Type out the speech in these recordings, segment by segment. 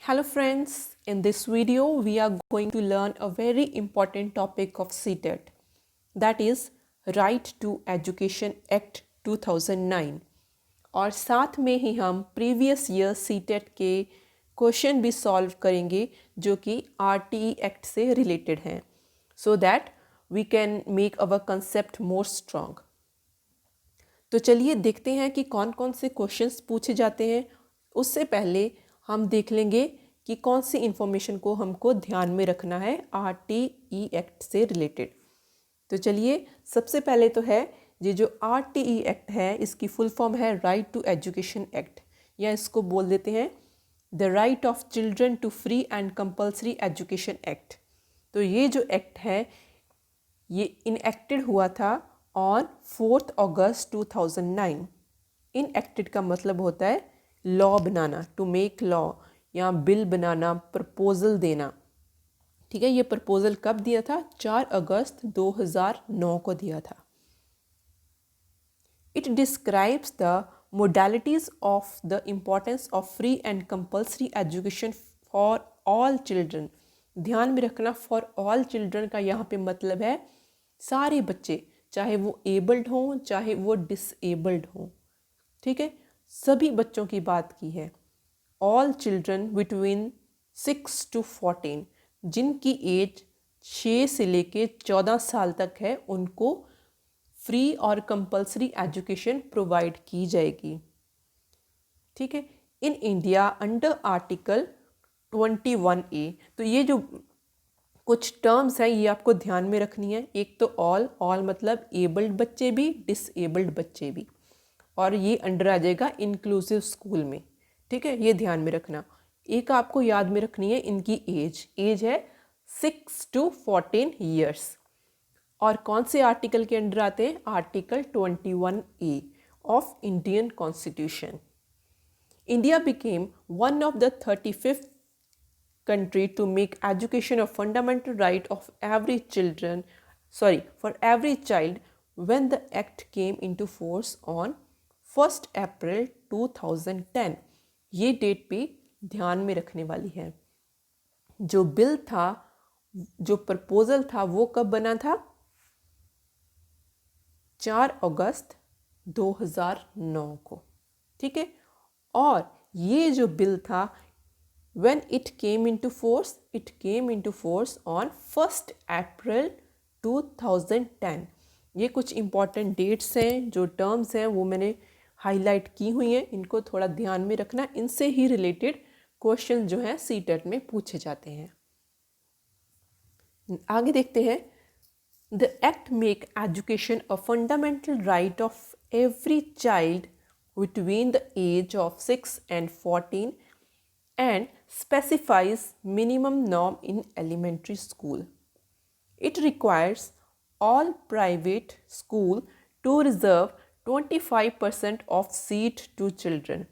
Hello friends, in this video we are going to learn a very important topic of CTET, that is Right to Education Act 2009 और साथ में ही हम previous year CTET के question भी solve करेंगे जो कि RTE एक्ट से रिलेटेड हैं so that we can make our concept more strong. तो चलिए देखते हैं कि कौन कौन से क्वेश्चंस पूछे जाते हैं। उससे पहले हम देख लेंगे कि कौन सी इन्फॉर्मेशन को हमको ध्यान में रखना है RTE एक्ट से रिलेटेड। तो चलिए सबसे पहले तो है ये जो RTE एक्ट है इसकी फुल फॉर्म है राइट टू एजुकेशन एक्ट, या इसको बोल देते हैं the right of children to free and compulsory education act. तो ये जो एक्ट है ये इनएक्टेड हुआ था ऑन 4 अगस्त 2009। इनएक्टेड का मतलब होता है लॉ बनाना, टू मेक लॉ, या बिल बनाना, प्रपोजल देना। ठीक है, ये प्रपोजल कब दिया था? 4 अगस्त 2009 को दिया था। It describes the modalities of the importance of free and compulsory education for all children. ध्यान में रखना फॉर ऑल चिल्ड्रन का यहाँ पे मतलब है सारे बच्चे, चाहे वो एबल्ड हों चाहे वो डिसेबल्ड हों। ठीक है, सभी बच्चों की बात की है। ऑल चिल्ड्रन बिटवीन 6 to 14, जिनकी एज 6 से लेके 14 साल तक है, उनको फ्री और कंपल्सरी एजुकेशन प्रोवाइड की जाएगी। ठीक है, in India under article 21A। तो ये जो कुछ टर्म्स हैं ये आपको ध्यान में रखनी है। एक तो ऑल मतलब एबल्ड बच्चे भी, डिसेबल्ड बच्चे भी, और ये अंडर आ जाएगा इंक्लूसिव स्कूल में। ठीक है, ये ध्यान में रखना। एक आपको याद में रखनी है इनकी एज है 6 to 14 ईयर्स। और कौन से आर्टिकल के अंडर आते हैं? Article 21A of Indian constitution. India became one of the 35th country to make education a fundamental right of for every child when the act came into force on 1st April 2010। ये date पे ध्यान में रखने वाली है। जो bill था, जो प्रपोजल था, वो कब बना था? 4 अगस्त 2009 को। ठीक है, और ये जो बिल था when it came into force on 1st April 2010। ये कुछ इम्पॉर्टेंट डेट्स हैं, जो टर्म्स हैं वो मैंने हाईलाइट की हुई हैं, इनको थोड़ा ध्यान में रखना। इनसे ही रिलेटेड क्वेश्चन जो हैं CTET में पूछे जाते हैं। आगे देखते हैं। The act make education a fundamental right of every child between the age of 6 and 14 and specifies minimum norm in elementary school. It requires all private school to reserve 25% of seat to children।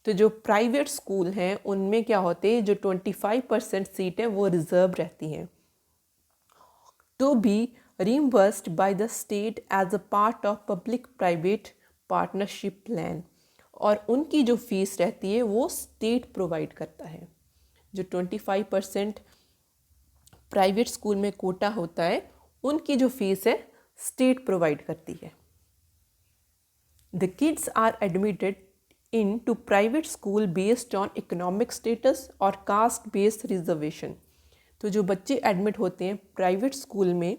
तो जो private school हैं उनमें क्या होते हैं, जो 25% seat है वो रिजर्व रहती हैं। to be reimbursed by the state as a part of public private partnership plan। और उनकी जो फीस रहती है वो स्टेट प्रोवाइड करता है। जो 25% प्राइवेट स्कूल में कोटा होता है उनकी जो फीस है स्टेट प्रोवाइड करती है। The kids are admitted in to private school based on economic status और कास्ट बेस्ड रिजर्वेशन। तो जो बच्चे एडमिट होते हैं प्राइवेट स्कूल में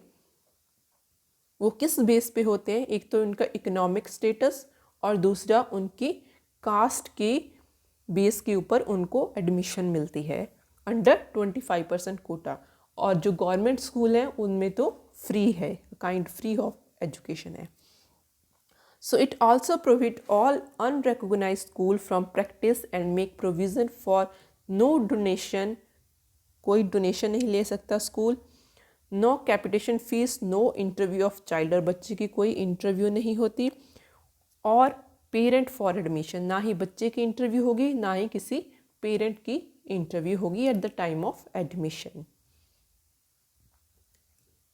वो किस बेस पे होते हैं? एक तो उनका इकोनॉमिक स्टेटस और दूसरा उनकी कास्ट के बेस के ऊपर उनको एडमिशन मिलती है अंडर 25% कोटा। और जो गवर्नमेंट स्कूल हैं उनमें तो फ्री है, काइंड फ्री ऑफ एजुकेशन है। So it also prohibit all unrecognised school from practice and make provision for no donation. कोई डोनेशन नहीं ले सकता school. No capitation fees, no interview of child, और बच्चे की कोई इंटरव्यू नहीं होती। और पेरेंट फॉर एडमिशन, ना ही बच्चे की इंटरव्यू होगी ना ही किसी पेरेंट की इंटरव्यू होगी at the time of admission.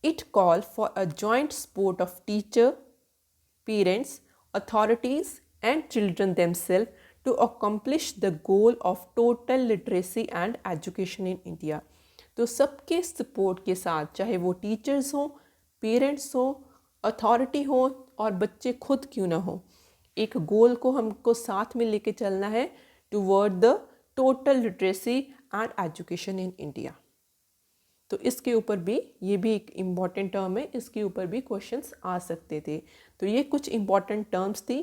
It call for a joint support of teacher, parents, authorities and children themself to accomplish the goal of total literacy and education in India. तो सबके support के साथ, चाहे वो teachers हों, parents हों, authority हो और बच्चे खुद क्यों ना हो, एक गोल को हमको साथ में लेके चलना है toward the total literacy and education in India. तो इसके ऊपर भी, ये भी एक इम्पॉर्टेंट टर्म है, इसके ऊपर भी क्वेश्चंस आ सकते थे। तो ये कुछ इम्पॉर्टेंट टर्म्स थी,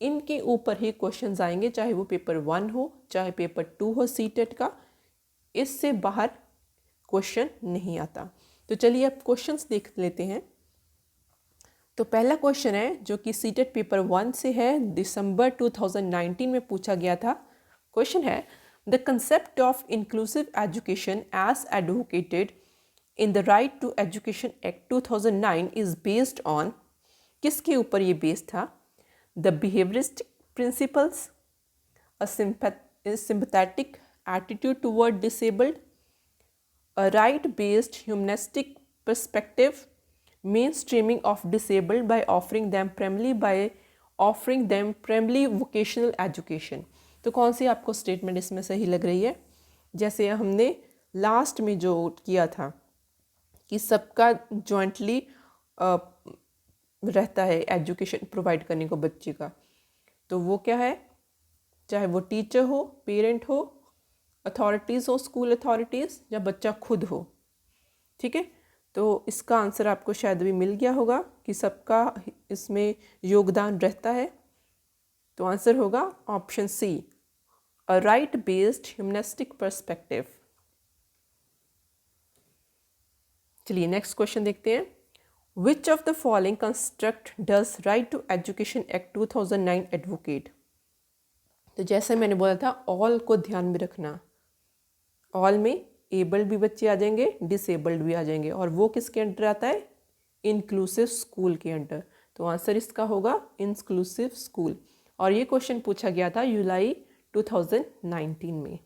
इनके ऊपर ही क्वेश्चंस आएंगे, चाहे वो पेपर 1 हो चाहे पेपर 2 हो सीटेट का, इससे बाहर क्वेश्चन नहीं आता। तो चलिए अब क्वेश्चंस देख लेते हैं। तो पहला क्वेश्चन है जो कि सीटेट पेपर 1 से है, दिसंबर 2019 में पूछा गया था। क्वेश्चन है, the concept of inclusive education as advocated in the right to education act 2009 is based on, किसके ऊपर ये बेस्ड था? The behaviouristic principles, a sympathetic attitude toward disabled, a right-based humanistic perspective, mainstreaming of disabled by offering them primarily vocational education। तो कौन सी आपको statement इसमें सही लग रही है? जैसे हमने लास्ट में जो किया था कि सबका जॉइंटली रहता है एजुकेशन प्रोवाइड करने को बच्चे का, तो वो क्या है? चाहे वो टीचर हो, पेरेंट हो, अथॉरिटीज़ हो, स्कूल अथॉरिटीज़, या बच्चा खुद हो। ठीक है, तो इसका आंसर आपको शायद भी मिल गया होगा कि सबका इसमें योगदान रहता है। तो आंसर होगा option C, a right based humanistic perspective. चलिए नेक्स्ट क्वेश्चन देखते हैं। Which of the following construct does right to education act 2009 advocate? तो जैसे मैंने बोला था, ऑल को ध्यान में रखना। ऑल में एबल्ड भी बच्चे आ जाएंगे, डिसेबल्ड भी आ जाएंगे, और वो किसके अंडर आता है? इंक्लूसिव स्कूल के अंडर। तो आंसर इसका होगा इंक्लूसिव स्कूल। और ये क्वेश्चन पूछा गया था जुलाई 2019 में।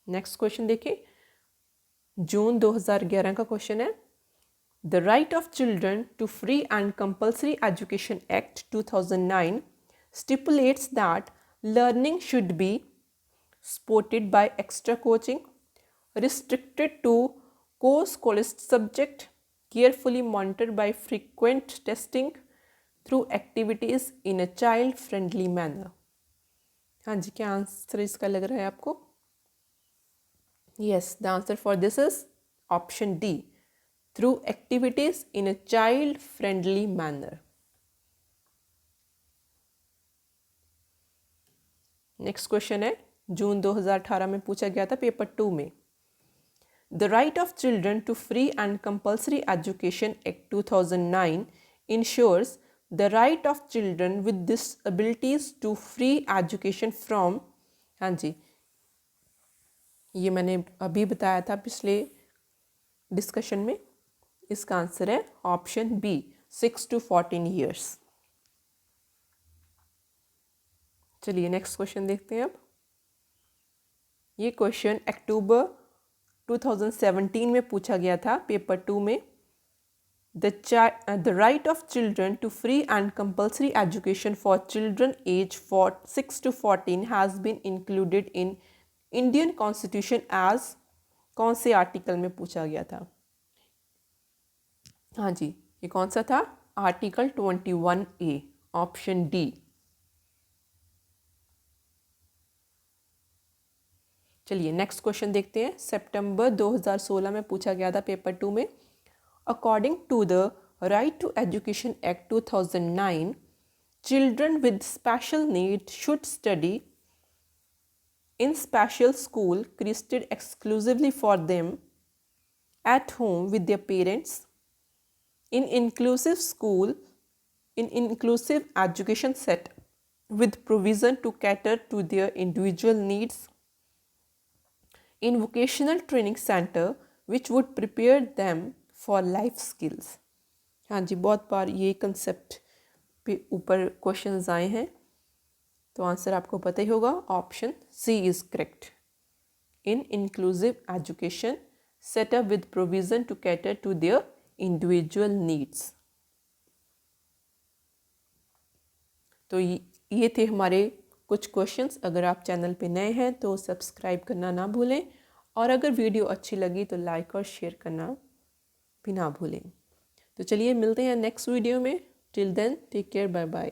नेक्स्ट क्वेश्चन देखें, जून 2011 का क्वेश्चन है। The right of children to free and compulsory education act 2009 stipulates that learning should be supported by extra coaching, restricted to core scholarist subject, carefully monitored by frequent testing through activities in a child friendly manner। हाँ जी, क्या answer इसका लग रहा है आपको? Yes, the answer for this is option D, through activities in a child friendly manner। Next question है, जून 2018 में पूछा गया था पेपर 2 में। The right of children to free and compulsory education act 2009 ensures the right of children with disabilities to free education from, हाँ जी, ये मैंने अभी बताया था पिछले डिस्कशन में। इसका आंसर है ऑप्शन बी, 6 to 14 years। चलिए नेक्स्ट क्वेश्चन देखते हैं अब। ये क्वेश्चन अक्टूबर 2017 में पूछा गया था पेपर 2 में। The right of children to free and compulsory education for children age 6 to 14 has been included in Indian constitution as, कौन से आर्टिकल में पूछा गया था? हाँ जी, ये कौन सा था? Article 21A, option D. चलिए नेक्स्ट क्वेश्चन देखते हैं। सितंबर 2016 में पूछा गया था पेपर 2 में। According to the right to education act 2009, children with special need should study in special school created exclusively for them at home with their parents, in inclusive school, in inclusive education set with provision to cater to their individual needs, in vocational training center which would prepare them for life skills। हाँ जी, बहुत बार ये concept पे ऊपर questions आए हैं, तो answer आपको पता ही होगा, option C is correct. In inclusive education setup with provision to cater to their individual needs. तो ये थे हमारे कुछ क्वेश्चंस। अगर आप चैनल पे नए हैं तो सब्सक्राइब करना ना भूलें, और अगर वीडियो अच्छी लगी तो लाइक और शेयर करना भी ना भूलें। तो चलिए मिलते हैं नेक्स्ट वीडियो में। Till then take care, bye bye.